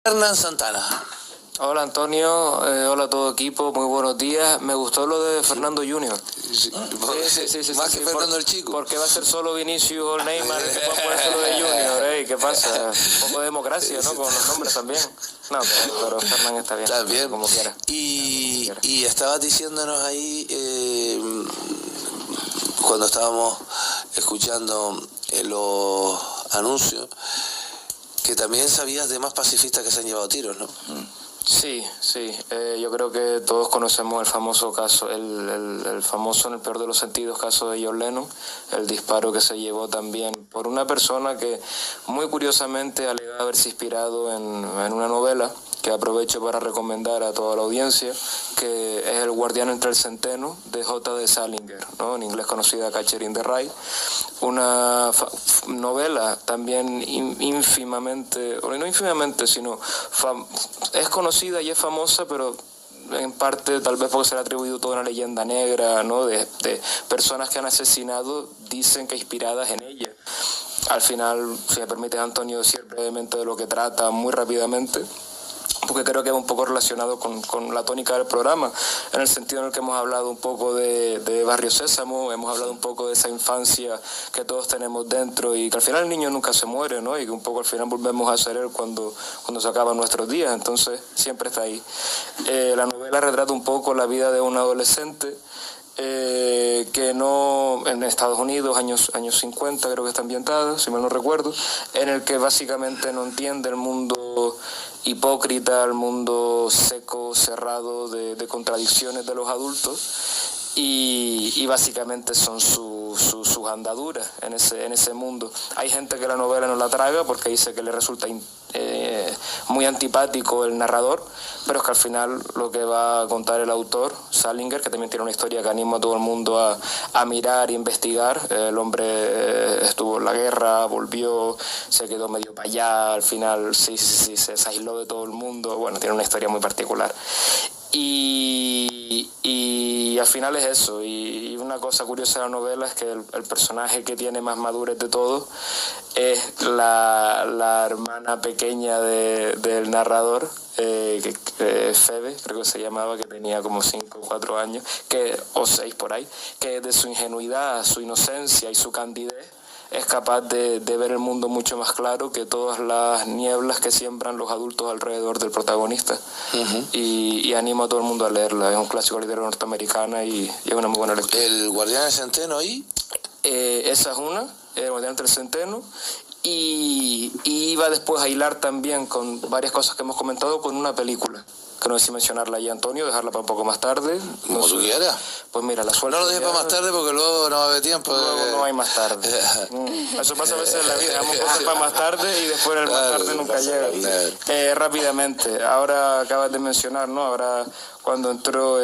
Hernán Santana. Hola Antonio, hola a todo equipo, muy buenos días. Me gustó lo de Fernando Junior. Sí, más que Fernando el Chico. Porque va a ser solo Vinicius o Neymar, después ponerse lo de Junior, ¿qué pasa? Un poco de democracia, ¿no? Con los nombres también. No, pero Fernán está bien. Está bien. Como quiera. Y estabas diciéndonos ahí, cuando estábamos escuchando los anuncios, que también sabías de más pacifistas que se han llevado tiros, ¿no? Sí, yo creo que todos conocemos el famoso caso, el famoso, en el peor de los sentidos, caso de John Lennon, el disparo que se llevó también por una persona que muy curiosamente alegaba haberse inspirado en una novela que aprovecho para recomendar a toda la audiencia, que es El guardián entre el centeno, de J.D. Salinger, ¿no? En inglés conocida Catcher in the Rye, una novela también ínfimamente, o no ínfimamente, sino es conocida y es famosa, pero en parte tal vez porque se le ha atribuido toda una leyenda negra, ¿no? de personas que han asesinado, dicen que inspiradas en ella. Al final, si me permites, Antonio, decir brevemente de lo que trata muy rápidamente, porque creo que es un poco relacionado con la tónica del programa, en el sentido en el que hemos hablado un poco de Barrio Sésamo, hemos hablado un poco de esa infancia que todos tenemos dentro y que al final el niño nunca se muere, ¿no? Y que un poco al final volvemos a ser él cuando se acaban nuestros días, entonces siempre está ahí. La novela retrata un poco la vida de un adolescente que no, en Estados Unidos, años 50 creo que está ambientada, si mal no recuerdo, en el que básicamente no entiende el mundo hipócrita, el mundo seco, cerrado de contradicciones de los adultos, y básicamente son sus andaduras en ese mundo. Hay gente que la novela no la traga porque dice que le resulta muy antipático el narrador, pero es que al final lo que va a contar el autor, Salinger, que también tiene una historia que anima a todo el mundo a mirar e investigar. El hombre estuvo en la guerra, volvió, se quedó medio para allá, al final sí, se aisló de todo el mundo. Bueno, tiene una historia muy particular. Y al final es eso, y una cosa curiosa de la novela es que el personaje que tiene más madurez de todo es la hermana pequeña del narrador, Phoebe, creo que se llamaba, que tenía como 5 o 4 años, o 6 por ahí, que de su ingenuidad, su inocencia y su candidez es capaz de ver el mundo mucho más claro que todas las nieblas que siembran los adultos alrededor del protagonista. Uh-huh. Y animo a todo el mundo a leerla. Es un clásico literario norteamericana y es una muy buena lectura. ¿El guardián del centeno ahí? Esa es una, El guardián del centeno. Y iba después a hilar también con varias cosas que hemos comentado con una película, que no sé si mencionarla ahí, Antonio, dejarla para un poco más tarde. Como tú quieras. Pues mira, la suerte. No lo dejes para más tarde porque luego no va a haber tiempo. Luego no hay más tarde. Eso pasa a veces en la vida, dejamos cosas para más tarde y después el más tarde nunca llega. Rápidamente, ahora acabas de mencionar, ¿no? Ahora cuando entró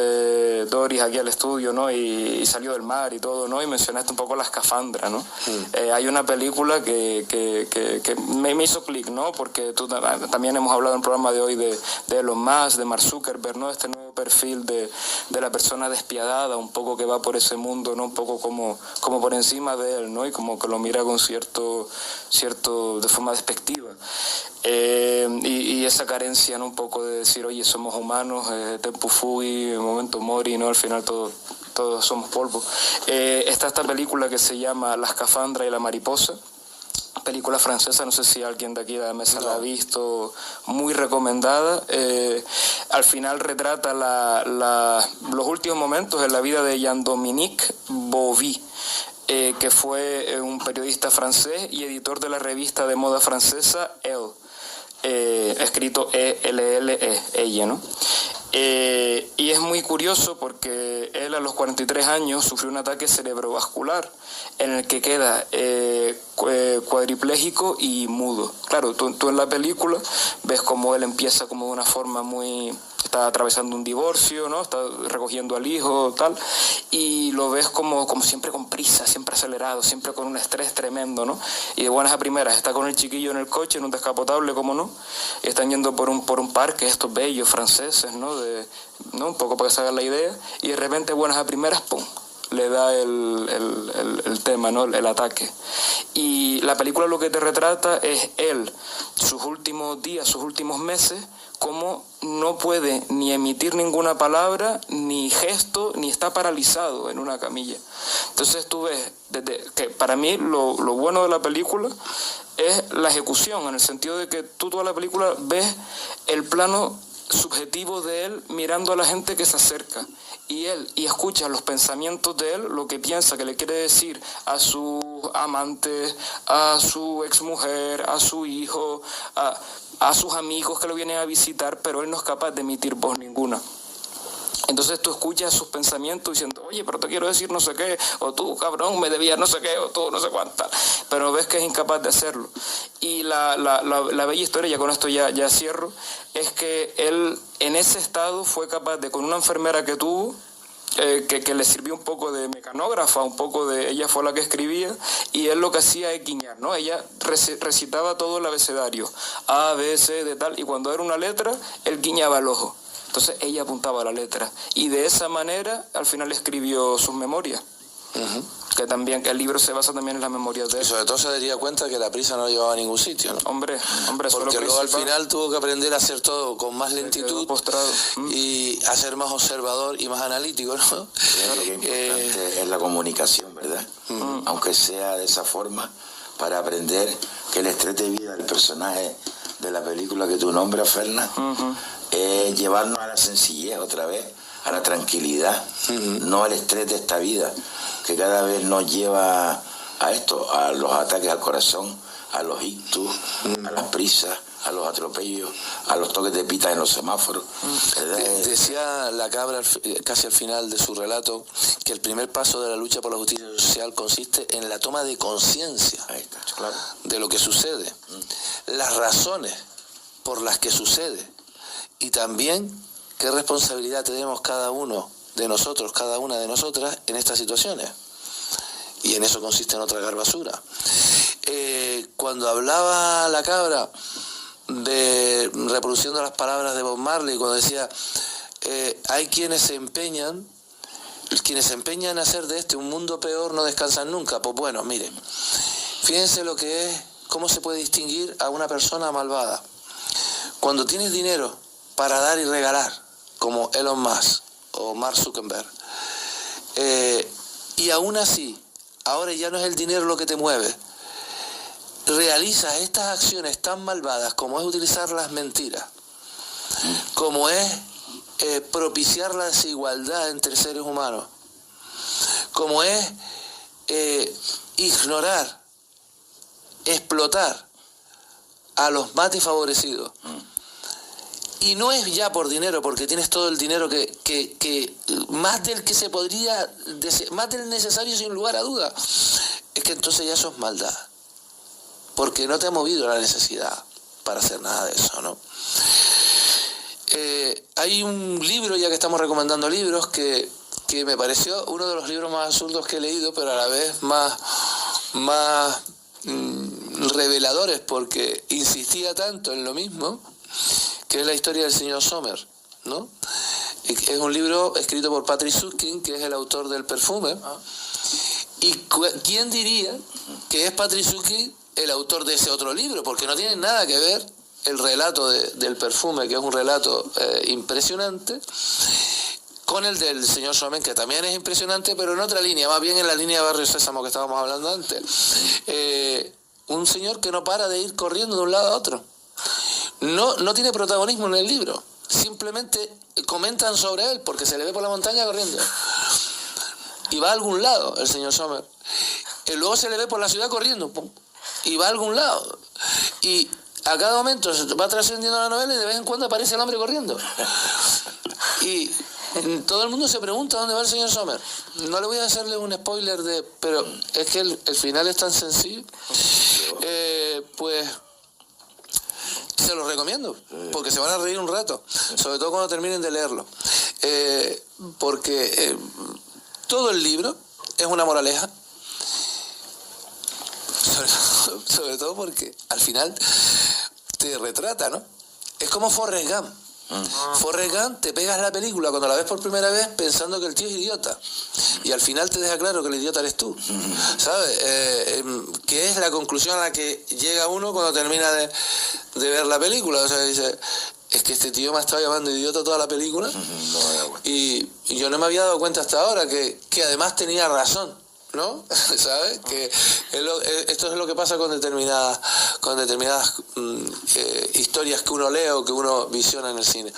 Doris aquí al estudio, ¿no? Y salió del mar y todo, ¿no? Y mencionaste un poco la escafandra, ¿no? Hay una película que me hizo clic, ¿no? Porque también hemos hablado en el programa de hoy de Elon Musk, de Mark Zuckerberg, ¿no? Este nuevo perfil de la persona despiadada, un poco que va por ese mundo, ¿no? Un poco como por encima de él, ¿no? Y como que lo mira con cierto de forma despectiva. Y esa carencia, ¿no? Un poco de decir, oye, somos humanos, tempo fui, momento mori, ¿no? Al final todos somos polvo. Está esta película que se llama La escafandra y la mariposa, película francesa, no sé si alguien de aquí de la mesa la ha visto, muy recomendada. Al final retrata los últimos momentos en la vida de Jean-Dominique Bovy, que fue un periodista francés y editor de la revista de moda francesa Elle, escrito E-L-L-E, ella, ¿no? Y es muy curioso porque él a los 43 años sufrió un ataque cerebrovascular en el que queda cuadripléjico y mudo. Claro, tú en la película ves como él empieza como de una forma muy... Está atravesando un divorcio, ¿no? Está recogiendo al hijo, tal, y lo ves como siempre con prisa, siempre acelerado, siempre con un estrés tremendo, ¿no? Y de buenas a primeras está con el chiquillo en el coche, en un descapotable, ¿cómo no? Y están yendo por un parque, estos bellos franceses, ¿no? Un poco para que se hagan la idea, y de repente, buenas a primeras, ¡pum!, le da el tema, ¿no? El ataque. Y la película lo que te retrata es él, sus últimos días, sus últimos meses, cómo no puede ni emitir ninguna palabra, ni gesto, ni está paralizado en una camilla. Entonces tú ves, que para mí lo bueno de la película es la ejecución, en el sentido de que tú toda la película ves el plano subjetivo de él mirando a la gente que se acerca y escucha los pensamientos de él, lo que piensa que le quiere decir a sus amantes, a su exmujer, a su hijo, a sus amigos que lo vienen a visitar, pero él no es capaz de emitir voz ninguna. Entonces tú escuchas sus pensamientos diciendo, oye, pero te quiero decir no sé qué, o tú, cabrón, me debías no sé qué, o tú, no sé cuánta, pero ves que es incapaz de hacerlo. Y la bella historia, ya con esto ya cierro, es que él en ese estado fue capaz de, con una enfermera que tuvo, que le sirvió un poco de mecanógrafa, un poco de, ella fue la que escribía, y él lo que hacía es guiñar, ¿no? Ella recitaba todo el abecedario, A, B, C, de tal, y cuando era una letra, él guiñaba el ojo. Entonces ella apuntaba la letra y de esa manera al final escribió sus memorias. Uh-huh. Que también, que el libro se basa también en las memorias de él. Y sobre todo se daría cuenta que la prisa no lo llevaba a ningún sitio, ¿no? Hombre, porque luego al final tuvo que aprender a hacer todo con más lentitud postrado. Y a ser más observador y más analítico, ¿no? Lo que importante es la comunicación, ¿verdad? Aunque sea de esa forma, para aprender que el estrés de vida del personaje de la película que tú nombras, Fernan, es llevarnos a la sencillez otra vez, a la tranquilidad, no al estrés de esta vida, que cada vez nos lleva a esto, a los ataques al corazón, a los ictus, a las prisas, a los atropellos, a los toques de pita en los semáforos. Decía la Cabra casi al final de su relato que el primer paso de la lucha por la justicia social consiste en la toma de conciencia de lo que sucede, las razones por las que sucede y también qué responsabilidad tenemos cada uno de nosotros, cada una de nosotras en estas situaciones. Y en eso consiste en otra garbasura. Cuando hablaba la Cabra de reproduciendo las palabras de Bob Marley, cuando decía hay quienes se empeñan en hacer de este un mundo peor no descansan nunca. Pues bueno, miren, fíjense lo que es, cómo se puede distinguir a una persona malvada. Cuando tienes dinero para dar y regalar, como Elon Musk o Mark Zuckerberg, y aún así, ahora ya no es el dinero lo que te mueve, realizas estas acciones tan malvadas como es utilizar las mentiras, como es propiciar la desigualdad entre seres humanos, como es ignorar, explotar a los más desfavorecidos. Y no es ya por dinero, porque tienes todo el dinero que más del que se podría, más del necesario sin lugar a duda, es que entonces ya eso es maldad, porque no te ha movido la necesidad para hacer nada de eso, ¿no? Hay un libro, ya que estamos recomendando libros, que me pareció uno de los libros más absurdos que he leído, pero a la vez más reveladores, porque insistía tanto en lo mismo, que es la historia del señor Sommer, ¿no? Es un libro escrito por Patrick Süskind, que es el autor del perfume. ¿Y quién diría que es Patrick Süskind el autor de ese otro libro? Porque no tiene nada que ver el relato del perfume, que es un relato impresionante, con el del señor Sommer, que también es impresionante, pero en otra línea, más bien en la línea de Barrio Sésamo que estábamos hablando antes. Un señor que no para de ir corriendo de un lado a otro. No tiene protagonismo en el libro, simplemente comentan sobre él porque se le ve por la montaña corriendo y va a algún lado el señor Sommer, y luego se le ve por la ciudad corriendo y va a algún lado, y a cada momento se va trascendiendo la novela y de vez en cuando aparece el hombre corriendo y todo el mundo se pregunta dónde va el señor Sommer. No le voy a hacerle un spoiler pero es que el final es tan sencillo, pues se los recomiendo, porque se van a reír un rato, sobre todo cuando terminen de leerlo, porque todo el libro es una moraleja, sobre todo porque al final te retrata, ¿no? Es como Forrest Gump. Forrest Gump, te pegas la película cuando la ves por primera vez pensando que el tío es idiota. Y al final te deja claro que el idiota eres tú. ¿Sabes? Que es la conclusión a la que llega uno cuando termina de ver la película. O sea, dice, es que este tío me ha estado llamando idiota toda la película. Y yo no me había dado cuenta hasta ahora que además tenía razón, ¿no? ¿Sabes? Que esto es lo que pasa con determinadas historias que uno lee o que uno visiona en el cine.